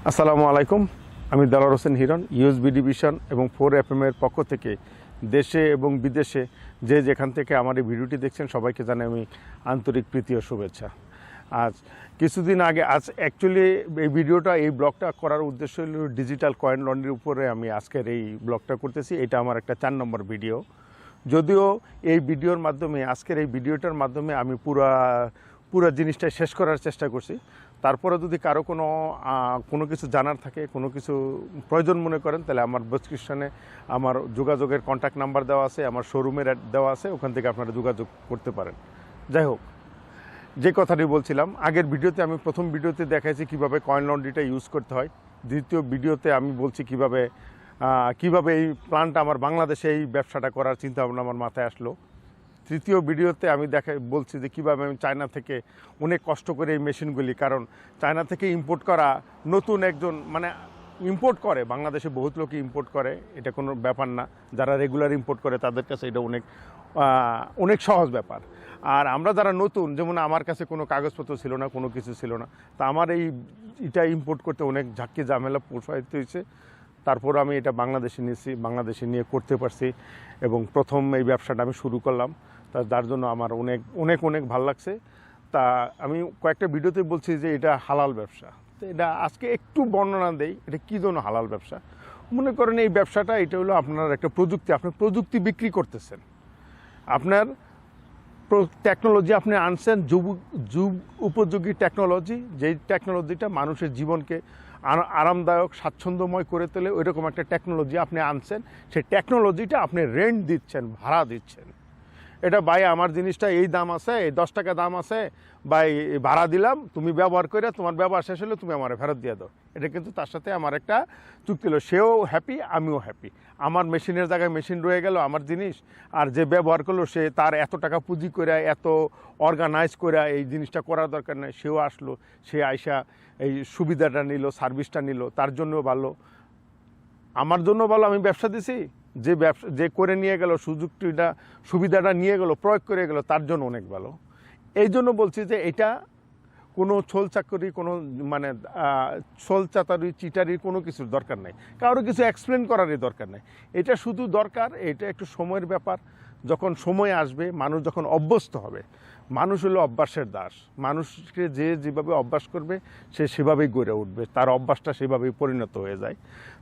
আসসালামু আলাইকুম, আমি দেলোয়ার হোসেন হিরণ ইউএসবি ডিভিশন এবং 4FM এর পক্ষ থেকে দেশে এবং বিদেশে যে যেখান থেকে আমার এই ভিডিওটি দেখছেন সবাইকে জানাই আমি আন্তরিক প্রীতি ও শুভেচ্ছা। আজ কিছুদিন আগে অ্যাকচুয়ালি এই ভিডিওটা এই ব্লগটা করার উদ্দেশ্য হল ডিজিটাল কয়েন লন্ড্রির উপরে আমি আজকের এই ব্লগটা করতেছি। এটা আমার একটা 4 নম্বর ভিডিও। যদিও এই ভিডিওর মাধ্যমে আজকের এই ভিডিওটার মাধ্যমে আমি পুরো জিনিসটা শেষ করার চেষ্টা করছি। তারপরে যদি কারো কোনো কিছু জানার থাকে, কোনো কিছু প্রয়োজন মনে করেন, তাহলে আমার ডেসক্রিপশনে আমার যোগাযোগের কন্ট্যাক্ট নাম্বার দেওয়া আছে, আমার শোরুমের দেওয়া আছে, ওখান থেকে আপনারা যোগাযোগ করতে পারেন। যাই হোক, যে কথাটি বলছিলাম, আগের ভিডিওতে আমি প্রথম ভিডিওতে দেখাইছি কিভাবে কয়েন লন্ড্রিটা ইউজ করতে হয়। দ্বিতীয় ভিডিওতে আমি বলছি কিভাবে এই প্ল্যানটা আমার বাংলাদেশে এই ব্যবসাটা করার চিন্তাভাবনা আমার মাথায় আসলো। তৃতীয় ভিডিওতে আমি বলছি যে কীভাবে আমি চায়না থেকে অনেক কষ্ট করে এই মেশিনগুলি, কারণ চায়না থেকে ইম্পোর্ট করা নতুন একজন ইম্পোর্ট করে, বাংলাদেশে বহুত লোকই ইম্পোর্ট করে, এটা কোনো ব্যাপার না। যারা রেগুলার ইম্পোর্ট করে তাদের কাছে এটা অনেক সহজ ব্যাপার। আর আমরা যারা নতুন, যেমন আমার কাছে কোনো কাগজপত্র ছিল না, কোনো কিছু ছিল না, তা আমার এটা ইম্পোর্ট করতে অনেক ঝাঁকি ঝামেলা পোষাইতে হয়েছে। তারপর আমি এটা বাংলাদেশে নিয়ে করতে পারছি এবং প্রথম এই ব্যবসাটা আমি শুরু করলাম। যার জন্য আমার অনেক ভালো লাগছে। তা আমি কয়েকটা ভিডিওতে বলছি যে এটা হালাল ব্যবসা। তো এটা আজকে একটু বর্ণনা দেই, এটা কী জন্য হালাল ব্যবসা। মনে করেন এই ব্যবসাটা এটা হলো আপনার একটা প্রযুক্তি, আপনি প্রযুক্তি বিক্রি করতেছেন, আপনার টেকনোলজি আপনি আনছেন, যুগ উপযোগী টেকনোলজি, যেই টেকনোলজিটা মানুষের জীবনকে আরামদায়ক স্বাচ্ছন্দ্যময় করে তোলে, ওইরকম একটা টেকনোলজি আপনি আনছেন। সেই টেকনোলজিটা আপনি রেন্ট দিচ্ছেন, ভাড়া দিচ্ছেন। এটা ভাই আমার জিনিসটা এই দাম আছে, এই 10 টাকা দাম আছে, ভাই ভাড়া দিলাম, তুমি ব্যবহার করে তোমার ব্যবহার শেষ হলে তুমি আমার ফেরত দিয়ে দাও। এটা কিন্তু তার সাথে আমার একটা চুক্তি হলো, সেও হ্যাপি, আমিও হ্যাপি। আমার মেশিনের জায়গায় মেশিন রয়ে গেল আমার জিনিস, আর যে ব্যবহার করলো সে তার এত টাকা পুঁজি করে এত অর্গানাইজ করে এই জিনিসটা করার দরকার নেই, সেও আসলো, সে আইসা এই সুবিধাটা নিল, সার্ভিসটা নিল, তার জন্য ভালো, আমার জন্য ভালো। আমি ব্যবসা দিছি, যে করে নিয়ে গেল, সুবিধাটা নিয়ে গেল, প্রয়োগ করে গেল, তার জন্য অনেক ভালো। এই জন্য বলছি যে এটা কোনো ছল চাকরি, কোনো ছল চাতারি চিটারির কোনো কিছুর দরকার নেই, কারো কিছু এক্সপ্লেন করারই দরকার নেই। এটা শুধু দরকার, এটা একটু সময়ের ব্যাপার। যখন সময় আসবে, মানুষ যখন অভ্যস্ত হবে, মানুষ হলো অভ্যাসের দাস, মানুষকে যেভাবে অভ্যাস করবে সে সেভাবেই গড়ে উঠবে, তার অভ্যাসটা সেভাবেই পরিণত হয়ে যায়।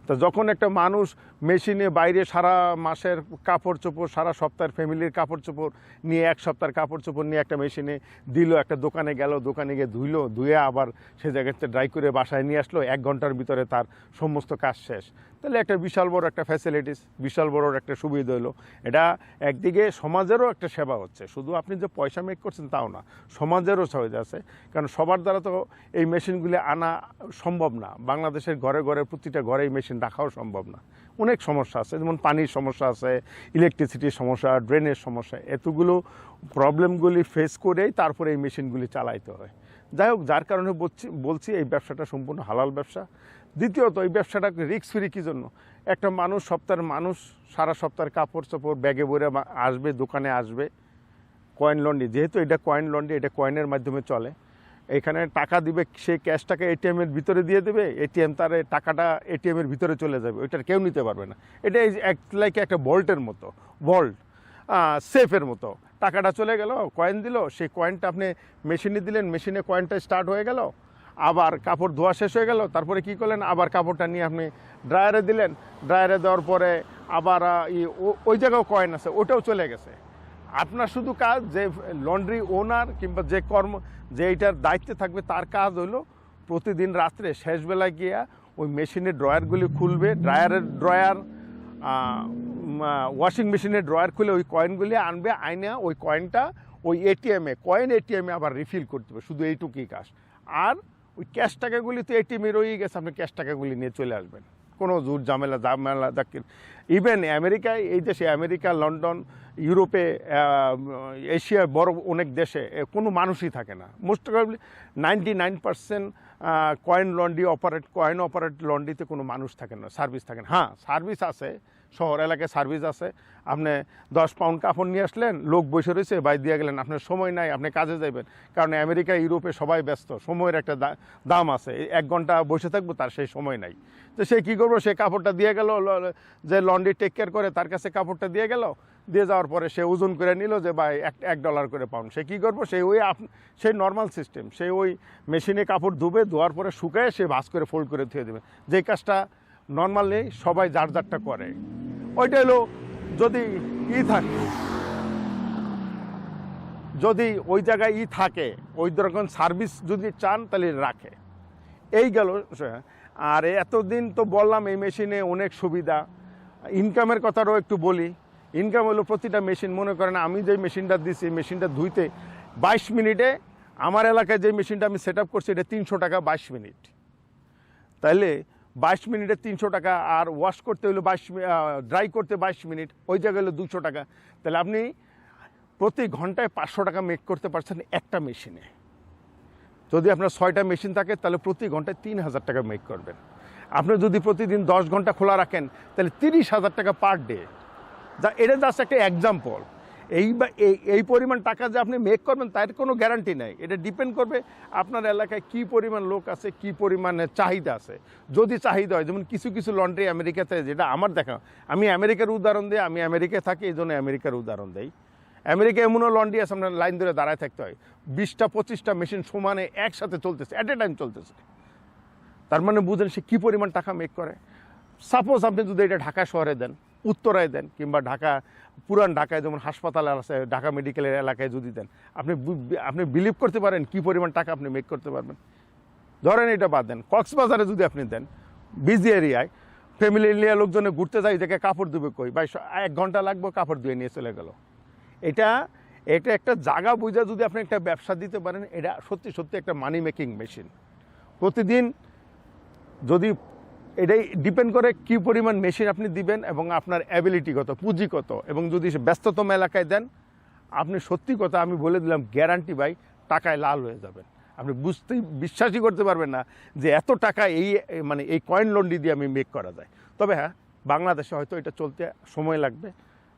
তা যখন একটা মানুষ মেশিনে বাইরে সারা মাসের কাপড় চোপড়, সারা সপ্তাহের ফ্যামিলির কাপড় চোপড় নিয়ে, এক সপ্তাহের কাপড় চোপড় নিয়ে একটা মেশিনে দিল, একটা দোকানে গেল, দোকানে গিয়ে ধুয়ে আবার সে জায়গাতে ড্রাই করে বাসায় নিয়ে আসলো, 1 ঘন্টার ভিতরে তার সমস্ত কাজ শেষ। তাহলে একটা বিশাল বড় একটা ফ্যাসিলিটিস, বিশাল বড় একটা সুবিধা হলো। এটা একদিকে সমাজেরও একটা সেবা হচ্ছে, শুধু আপনি যে পয়সা মেক করছেন তাও না, সমাজেরও সহজ আছে। কারণ সবার দ্বারা তো এই মেশিনগুলি আনা সম্ভব না, বাংলাদেশের ঘরে ঘরে প্রতিটা ঘরে এই মেশিন রাখাও সম্ভব না। অনেক সমস্যা আছে, যেমন পানির সমস্যা আছে, ইলেকট্রিসিটির সমস্যা, ড্রেনের সমস্যা, এতগুলো প্রবলেমগুলি ফেস করেই তারপরে এই মেশিনগুলি চালাইতে হয়। যাই হোক, যার কারণে বলছি এই ব্যবসাটা সম্পূর্ণ হালাল ব্যবসা। দ্বিতীয়ত, এই ব্যবসাটা রিস্ক ফ্রি। কী জন্য? একটা মানুষ সারা সপ্তাহের কাপড় চোপড় ব্যাগে ভরে আসবে, দোকানে আসবে, কয়েন লন্ড্রি, যেহেতু এটা কয়েন লন্ড্রি, এটা কয়েনের মাধ্যমে চলে। এখানে টাকা দিবে, সেই ক্যাশ টাকা এটিএমের ভিতরে দিয়ে দেবে, এটিএম তার টাকাটা এটিএমের ভিতরে চলে যাবে, ওইটার কেউ নিতে পারবে না। এটা লাইক একটা ভল্টের মতো, সেফের মতো। টাকাটা চলে গেল, কয়েন দিল, সেই কয়েনটা আপনি মেশিনে দিলেন, মেশিনে কয়েনটা স্টার্ট হয়ে গেল, আবার কাপড় ধোয়া শেষ হয়ে গেল, তারপরে কি করলেন, আবার কাপড়টা নিয়ে আপনি ড্রায়ারে দিলেন, ড্রায়ারে দেওয়ার পরে আবার ওই জায়গাও কয়েন আছে, ওটাও চলে গেছে। আপনার শুধু কাজ, যে লন্ড্রি ওনার কিংবা যে এইটার দায়িত্বে থাকবে, তার কাজ হলো প্রতিদিন রাত্রে শেষবেলায় গিয়া ওই মেশিনের ড্রয়ারগুলি খুলবে, ড্রয়ার ওয়াশিং মেশিনের ড্রয়ার খুলে ওই কয়েনগুলি আনবে, আইনা ওই কয়েনটা ওই এটিএমে আবার রিফিল করতে হবে, শুধু এইটুকুই কাজ। আর ওই ক্যাশ টাকাগুলি তো এটিএমে রয়েই গেছে, আপনি ক্যাশ টাকাগুলি নিয়ে চলে আসবেন, কোনো জোর ঝামেলা ইভেন আমেরিকায়, এই দেশে আমেরিকা, লন্ডন, ইউরোপে, এশিয়ার বড় অনেক দেশে কোনো মানুষই থাকে না। মোস্ট প্রবাবলি 99% কয়েন অপারেট লন্ড্রিতে কোনো মানুষ থাকে না, সার্ভিস থাকে না। হ্যাঁ, সার্ভিস আছে, শহর এলাকায় সার্ভিস আছে। আপনি 10 পাউন্ড কাপড় নিয়ে আসলেন, লোক বসে রয়েছে, বাই দিয়ে গেলেন, আপনার সময় নাই, আপনি কাজে যাবেন। কারণ আমেরিকা ইউরোপে সবাই ব্যস্ত, সময়ের একটা দাম আছে। 1 ঘন্টা বসে থাকবো, তার সেই সময় নাই। তো সে কী করবো, সে কাপড়টা দিয়ে গেল, যে লন্ড্রি টেক কেয়ার করে তার কাছে কাপড়টা দিয়ে গেল, দিয়ে যাওয়ার পরে সে ওজন করে নিল যে ভাই $1 করে পাউন্ড। সে কী করবো, সেই নর্মাল সিস্টেম, সে ওই মেশিনে কাপড় ধুবে, ধোয়ার পরে শুকায় সে ভাঁজ করে ফোল্ড করে ধুয়ে দেবে। যেই কাজটা নর্মালি সবাই যারটা করে, ওইটা হলো যদি থাকে, যদি ওই জায়গায় থাকে, ওই রকম সার্ভিস যদি চান তাহলে রাখে। এই গেল। আর এতদিন তো বললাম এই মেশিনে অনেক সুবিধা। ইনকামের কথাটাও একটু বলি। ইনকাম হলো প্রতিটা মেশিন, মনে করেন আমি যে মেশিনটা দিচ্ছি, এই মেশিনটা ধুইতে 22 মিনিটে, আমার এলাকায় যে মেশিনটা আমি সেট আপ করছি এটা 300 টাকা 22 মিনিট। তাহলে 22 মিনিটে 300 টাকা, আর ওয়াশ করতে হলো ড্রাই করতে 22 মিনিট, ওই জায়গায় হলো 200 টাকা। তাহলে আপনি প্রতি ঘন্টায় 500 টাকা মেক করতে পারছেন একটা মেশিনে। যদি আপনার 6টা মেশিন থাকে তাহলে প্রতি ঘন্টায় 3000 টাকা মেক করবেন। আপনি যদি প্রতিদিন 10 ঘন্টা খোলা রাখেন তাহলে 30,000 টাকা পার ডে। এটা জাস্ট একটা এক্সাম্পল। এই পরিমাণ টাকা যে আপনি মেক করবেন তার কোনো গ্যারান্টি নাই। এটা ডিপেন্ড করবে আপনার এলাকায় কী পরিমাণ লোক আছে, কী পরিমাণে চাহিদা আছে। যদি চাহিদা হয়, যেমন কিছু কিছু লন্ড্রি আমেরিকাতে, যেটা আমার দেখা, আমি আমেরিকার উদাহরণ দিই, আমি আমেরিকায় থাকি এই জন্য আমেরিকার উদাহরণ দিই। আমেরিকায় এমনও লন্ড্রি আছে আপনার লাইন ধরে দাঁড়ায় থাকতে হয়, 20টা-25টা মেশিন সমানে একসাথে চলতেছে, অ্যাট এ টাইম চলতেছে। তার মানে বুঝেন সে কী পরিমাণ টাকা মেক করে। সাপোজ আপনি যদি এটা ঢাকা শহরে দেন, উত্তরায় দেন, কিংবা পুরান ঢাকায় যেমন হাসপাতাল আছে, ঢাকা মেডিকেলের এলাকায় যদি দেন, আপনি বিলিভ করতে পারেন কী পরিমাণ টাকা আপনি মেক করতে পারবেন। ধরেন এটা বাদ দেন, কক্সবাজারে যদি আপনি দেন, বিজি এরিয়ায় ফ্যামিলি নিয়ে লোকজনে ঘুরতে যায়, এটাকে কাপড় ধুবে কই ভাই, 1 ঘন্টা লাগবে, কাপড় ধুয়ে নিয়ে চলে গেল। এটা একটা জায়গা বুঝা যদি আপনি একটা ব্যবসা দিতে পারেন, এটা সত্যি সত্যি একটা মানি মেকিং মেশিন। প্রতিদিন যদি এটাই ডিপেন্ড করে কী পরিমাণ মেশিন আপনি দিবেন এবং আপনার অ্যাবিলিটি কত, পুঁজি কত, এবং যদি ব্যস্ততম এলাকায় দেন, আপনি সত্যি কথা আমি বলে দিলাম, গ্যারান্টি ভাই টাকায় লাল হয়ে যাবেন। আপনি বিশ্বাসই করতে পারবেন না যে এত টাকা এই কয়েন লন্ড্রি দিয়ে আমি মেক করা যায়। তবে হ্যাঁ, বাংলাদেশে হয়তো এটা চলতে সময় লাগবে।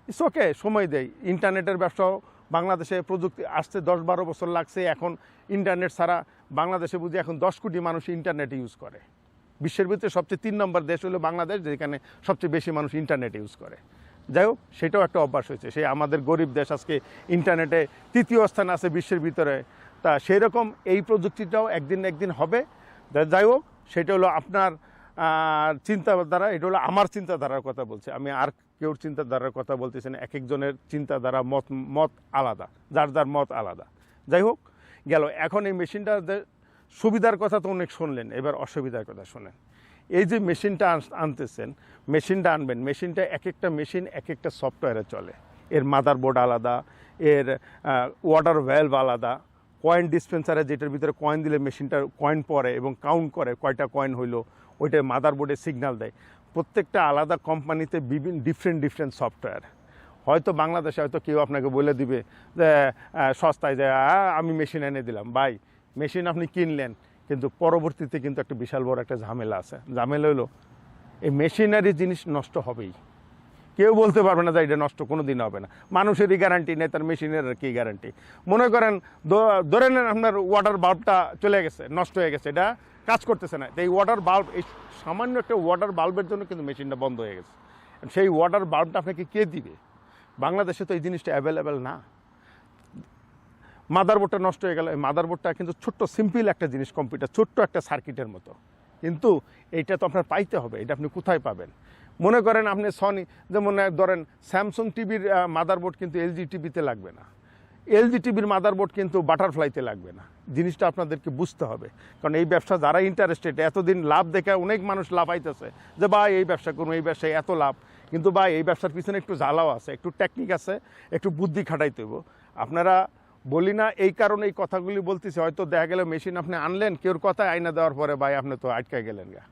ইটস ওকে, সময় দেয়। ইন্টারনেটের ব্যবসাও বাংলাদেশে প্রযুক্তি আসতে 10-12 বছর লাগছে। এখন ইন্টারনেট ছাড়া বাংলাদেশে বুঝি এখন 10 কোটি মানুষ ইন্টারনেট ইউজ করে। বিশ্বের ভিতরে সবচেয়ে 3 নম্বর দেশ হলো বাংলাদেশ, যেখানে সবচেয়ে বেশি মানুষ ইন্টারনেট ইউজ করে। যাই হোক, সেটাও একটা অভ্যাস হয়েছে। সেই আমাদের গরিব দেশ আজকে ইন্টারনেটে 3য় স্থানে আছে বিশ্বের ভিতরে। তা সেই রকম এই প্রযুক্তিটাও একদিন একদিন হবে। যাই হোক, সেটা হলো আপনার চিন্তাধারা, এটা হলো আমার চিন্তাধারার কথা বলছি আমি, আর কেউর চিন্তাধারার কথা বলতেছি না। এক একজনের চিন্তাধারা মত আলাদা, যার মত আলাদা। যাই হোক, গেল। এখন এই মেশিনটা সুবিধার কথা তো অনেক শুনলেন, এবার অসুবিধার কথা শোনেন। এই যে মেশিনটা আনতেছেন, মেশিনটা আনবেন, মেশিনটা এক একটা মেশিন এক একটা সফটওয়্যারে চলে। এর মাদারবোর্ড আলাদা, এর ওয়াটার ভ্যালভ আলাদা, কয়েন ডিসপেন্সারে যেটার ভিতরে কয়েন দিলে মেশিনটা কয়েন পড়ে এবং কাউন্ট করে কয়টা কয়েন হইলো, ওইটার মাদারবোর্ডে সিগন্যাল দেয়। প্রত্যেকটা আলাদা কোম্পানিতে ডিফারেন্ট সফটওয়্যার। হয়তো বাংলাদেশে হয়তো কেউ আপনাকে বলে দিবে যে সস্তায়, যে আমি মেশিন এনে দিলাম। ভাই, মেশিন আপনি কিনলেন, কিন্তু পরবর্তীতে কিন্তু একটা বিশাল বড় একটা ঝামেলা আছে। ঝামেলা হলো এই মেশিনারি জিনিস নষ্ট হবেই। কেউ বলতে পারবে না যে এটা নষ্ট কোনো দিন হবে না। মানুষেরই গ্যারান্টি নেই, তার মেশিনের আর কি গ্যারান্টি। মনে করেন ধরে নেন আপনার ওয়াটার বাল্বটা চলে গেছে, নষ্ট হয়ে গেছে, এটা কাজ করতেছে না। তো এই ওয়াটার বাল্ব, এই সামান্য একটা ওয়াটার বাল্বের জন্য কিন্তু মেশিনটা বন্ধ হয়ে গেছে। সেই ওয়াটার বাল্বটা আপনাকে কে দিবে? বাংলাদেশে তো এই জিনিসটা অ্যাভেলেবেল না। মাদারবোর্ডটা নষ্ট হয়ে গেল। এই মাদারবোর্ডটা কিন্তু ছোট্ট সিম্পল একটা জিনিস, কম্পিউটার ছোট্ট একটা সার্কিটের মতো, কিন্তু এইটা তো আপনার পাইতে হবে। এটা আপনি কোথায় পাবেন? মনে করেন আপনি সনি, যেমন ধরেন স্যামসাং টিভির মাদারবোর্ড কিন্তু এলজি টিভিতে লাগবে না, এলজি টিভির মাদারবোর্ড কিন্তু বাটারফ্লাইতে লাগবে না। জিনিসটা আপনাদেরকে বুঝতে হবে। কারণ এই ব্যবসা যারা ইন্টারেস্টেড, এতদিন লাভ দেখে অনেক মানুষ লাভ আইতেছে যে ভাই এই ব্যবসা করুন, এই ব্যবসায় এত লাভ। কিন্তু ভাই এই ব্যবসার পিছনে একটু জ্বালাও আছে, একটু টেকনিক আছে, একটু বুদ্ধি খাটাইতে হবে। আপনারা বলি না এই কারণে এই কথাগুলি বলতেছি। হয়তো দেখা গেল মেশিন আপনি আনলেন, কেউর কথায় আইনা দেওয়ার পরে ভাই আপনি তো আটকে গেলেন গা।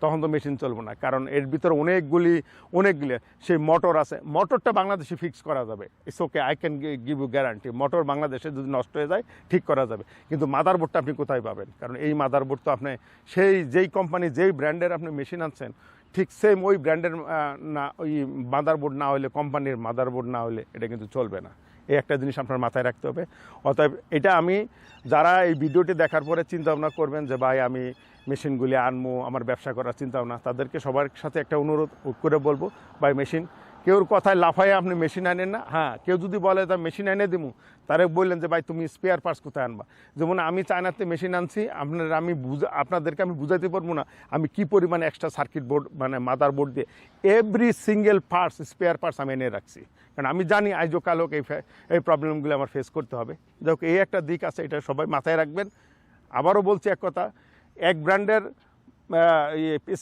তখন তো মেশিন চলবে না, কারণ এর ভিতরে অনেকগুলি সেই মোটর আছে। মোটরটা বাংলাদেশে ফিক্স করা যাবে, it's okay, I can give you guarantee. Motor বাংলাদেশে যদি নষ্ট হয়ে যায় ঠিক করা যাবে, কিন্তু মাদারবোর্ডটা আপনি কোথায় পাবেন? কারণ এই মাদারবোর্ড তো আপনি যেই কোম্পানি যেই ব্র্যান্ডের আপনি মেশিন আনছেন ঠিক সেম ওই ব্র্যান্ডের না, ওই মাদারবোর্ড না হলে, কোম্পানির মাদারবোর্ড না হলে এটা কিন্তু চলবে না। এই একটা জিনিস আপনার মাথায় রাখতে হবে। অতএব এটা আমি, যারা এই ভিডিওটি দেখার পরে চিন্তা ভাবনা করবেন যে ভাই আমি মেশিনগুলি আনবো, আমার ব্যবসা করার চিন্তা ভাবনা, তাদেরকে সবার সাথে একটা অনুরোধ করে বলবো, ভাই মেশিন কেউর কথায় লাফায় আপনি মেশিন আনেন না। হ্যাঁ, কেউ যদি বলে তা মেশিন এনে দিবো, তারে বললেন যে ভাই তুমি স্পেয়ার পার্টস কোথায় আনবা। যেমন আমি চায়নাতে মেশিন আনছি, আপনাদেরকে আমি বুঝাইতে পারবো না আমি কি পরিমাণে এক্সট্রা সার্কিট বোর্ড মানে মাদার বোর্ড দিয়ে every single parts spare parts আমি এনে রাখছি, কারণ আমি জানি আজও কালক এই প্রবলেমগুলো আমার ফেস করতে হবে। যাই এই একটা দিক আছে, এটা সবাই মাথায় রাখবেন। আবারও বলছি এক কথা, এক ব্র্যান্ডের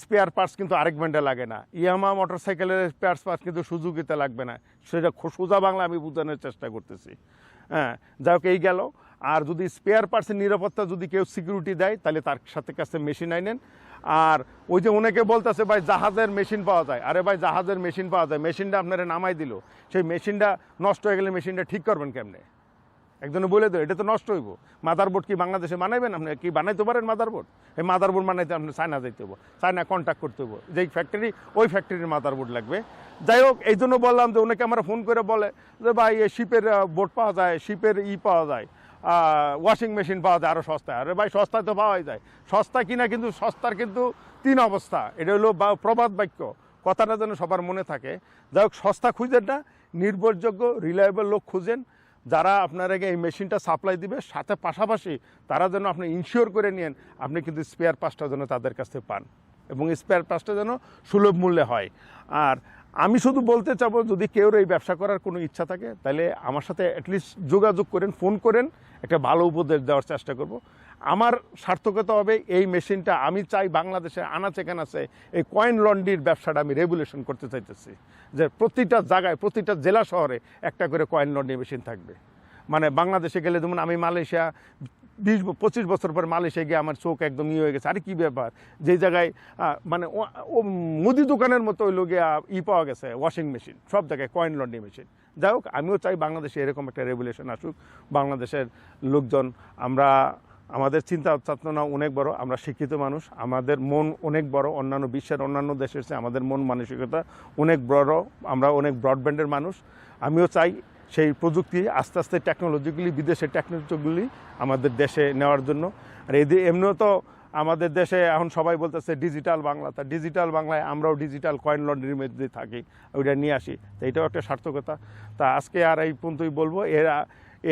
স্পেয়ার পার্টস কিন্তু আরেক ব্র্যান্ডে লাগে না। ইয়ামা মোটরসাইকেলের স্পেয়ার পার্টস কিন্তু সুজুকিতে লাগবে না। সেটা সোজা বাংলা আমি বোঝানোর চেষ্টা করতেছি। হ্যাঁ, যাই হোক এই গেল। আর যদি স্পেয়ার পার্টসের নিরাপত্তা যদি কেউ সিকিউরিটি দেয়, তাহলে তার সাথে কাছে মেশিন আইনেন। আর ওই যে অনেকে বলতেছে ভাই জাহাজের মেশিন পাওয়া যায়, আরে ভাই জাহাজের মেশিন পাওয়া যায়, মেশিনটা আপনারা নামাই দিল, সেই মেশিনটা নষ্ট হয়ে গেলে মেশিনটা ঠিক করবেন কেমনে? একজনে বলে দেয় এটা তো নষ্ট হইব। মাদারবোর্ড কি বাংলাদেশে বানাইবেন? আপনি কি বানাইতে পারেন মাদারবোর্ড? এই মাদারবোর্ড বানাইতে আপনি চায়না যাইতে হবো, চায়না কন্ট্যাক্ট করতে হবো, যেই ফ্যাক্টরি ওই ফ্যাক্টরির মাদারবোর্ড লাগবে। যাই হোক, এই জন্য বললাম যে অনেকে আমরা ফোন করে বলে যে ভাই শিপের বোর্ড পাওয়া যায়, শিপের পাওয়া যায়, ওয়াশিং মেশিন পাওয়া যায় আরও সস্তায়। আরে ভাই সস্তায় তো পাওয়াই যায়, সস্তা কিনা, কিন্তু সস্তার কিন্তু তিন অবস্থা। এটা হলো প্রবাদ বাক্য, কথাটা যেন সবার মনে থাকে। যাই হোক, সস্তা খুঁজেন না, নির্ভরযোগ্য রিলায়েবল লোক খুঁজেন, যারা আপনারাকে এই মেশিনটা সাপ্লাই দিবে, সাথে পাশাপাশি তারা যেন আপনি ইনশিওর করে নিন আপনি কিন্তু স্পেয়ার পার্টসটা যেন তাদের কাছে পান, এবং স্পেয়ার পার্টসটা যেন সুলভ মূল্যে হয়। আর আমি শুধু বলতে চাবো, যদি কেউ এই ব্যবসা করার কোনো ইচ্ছা থাকে, তাহলে আমার সাথে অ্যাটলিস্ট যোগাযোগ করেন, ফোন করেন, একটা ভালো উপদেশ দেওয়ার চেষ্টা করব। আমার সার্থকতা হবে এই মেশিনটা আমি চাই বাংলাদেশে আনাচে কানাচে এই কয়েন লন্ড্রির ব্যবসাটা আমি রেগুলেশন করতে চাইতেছি, যে প্রতিটা জায়গায় প্রতিটা জেলা শহরে একটা করে কয়েন লন্ড্রি মেশিন থাকবে। মানে বাংলাদেশে গেলে, যেমন আমি মালয়েশিয়া 20-25 বছর পর মালয়েশিয়া গিয়ে আমার চোখ একদম হয়ে গেছে, আরে কী ব্যাপার, যে জায়গায় মানে ও মুদি দোকানের মতো ওই লোকে পাওয়া গেছে ওয়াশিং মেশিন, সব জায়গায় কয়েন লন্ড্রি মেশিন। যাই হোক, আমিও চাই বাংলাদেশে এরকম একটা রেগুলেশন আসুক। বাংলাদেশের লোকজন, আমাদের চিন্তা চেতনা অনেক বড়, আমরা শিক্ষিত মানুষ, আমাদের মন অনেক বড়, অন্যান্য বিশ্বের অন্যান্য দেশের চেয়ে আমাদের মন মানসিকতা অনেক বড়, আমরা অনেক ব্রডব্যান্ডের মানুষ। আমিও চাই সেই প্রযুক্তি আস্তে আস্তে টেকনোলজিগুলি, বিদেশের টেকনোলজিগুলি আমাদের দেশে নেওয়ার জন্য। আর এমনিও তো আমাদের দেশে এখন সবাই বলতেছে ডিজিটাল বাংলা, তা ডিজিটাল বাংলায় আমরাও ডিজিটাল কয়েন লন্ড্রির মধ্যে থাকি, ওইটা নিয়ে আসি, তো এটাও একটা সার্থকতা। তা আজকে আর এই পর্যন্তই বলবো।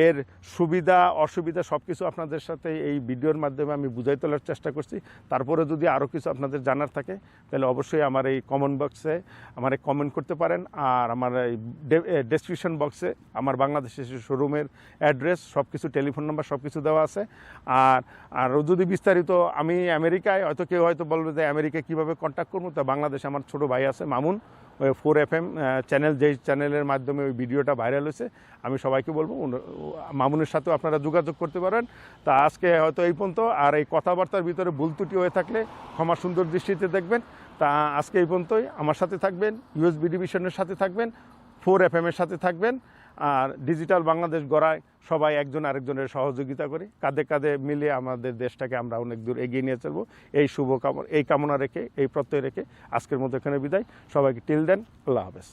এর সুবিধা অসুবিধা সব কিছু আপনাদের সাথে এই ভিডিওর মাধ্যমে আমি বুঝাই তোলার চেষ্টা করছি। তারপরে যদি আরও কিছু আপনাদের জানার থাকে, তাহলে অবশ্যই আমার এই কমেন্ট বক্সে আমার কমেন্ট করতে পারেন। আর আমার এই ডেসক্রিপশন বক্সে আমার বাংলাদেশের শোরুমের অ্যাড্রেস, সব কিছু, টেলিফোন নাম্বার সব কিছু দেওয়া আছে। আরও যদি বিস্তারিত, আমি আমেরিকায়, হয়তো কেউ হয়তো বলবে যে আমেরিকায় কীভাবে কন্ট্যাক্ট করবো, তা বাংলাদেশে আমার ছোটো ভাই আছে মামুন, ওই 4FM চ্যানেল, যেই চ্যানেলের মাধ্যমে ওই ভিডিওটা ভাইরাল হয়েছে, আমি সবাইকে বলবো মামুনের সাথেও আপনারা যোগাযোগ করতে পারেন। তা আজকে হয়তো এই পর্যন্ত। আর এই কথাবার্তার ভিতরে ভুল ত্রুটি হয়ে থাকলে ক্ষমা সুন্দর দৃষ্টিতে দেখবেন। তা আজকে এই পর্যন্তই। আমার সাথে থাকবেন, ইউএসবি ডিভিশনের সাথে থাকবেন, 4FM এর সাথে থাকবেন। আর ডিজিটাল বাংলাদেশ গড়ায় সবাই একজন আরেকজনের সহযোগিতা করে, কাঁধে কাঁধে মিলে আমাদের দেশটাকে আমরা অনেক দূর এগিয়ে নিয়ে চলবো, এই কামনা রেখে, এই প্রত্যয় রেখে আজকের মতো এখানে বিদায়। সবাইকে টিল দেন, আল্লাহ হাফেজ।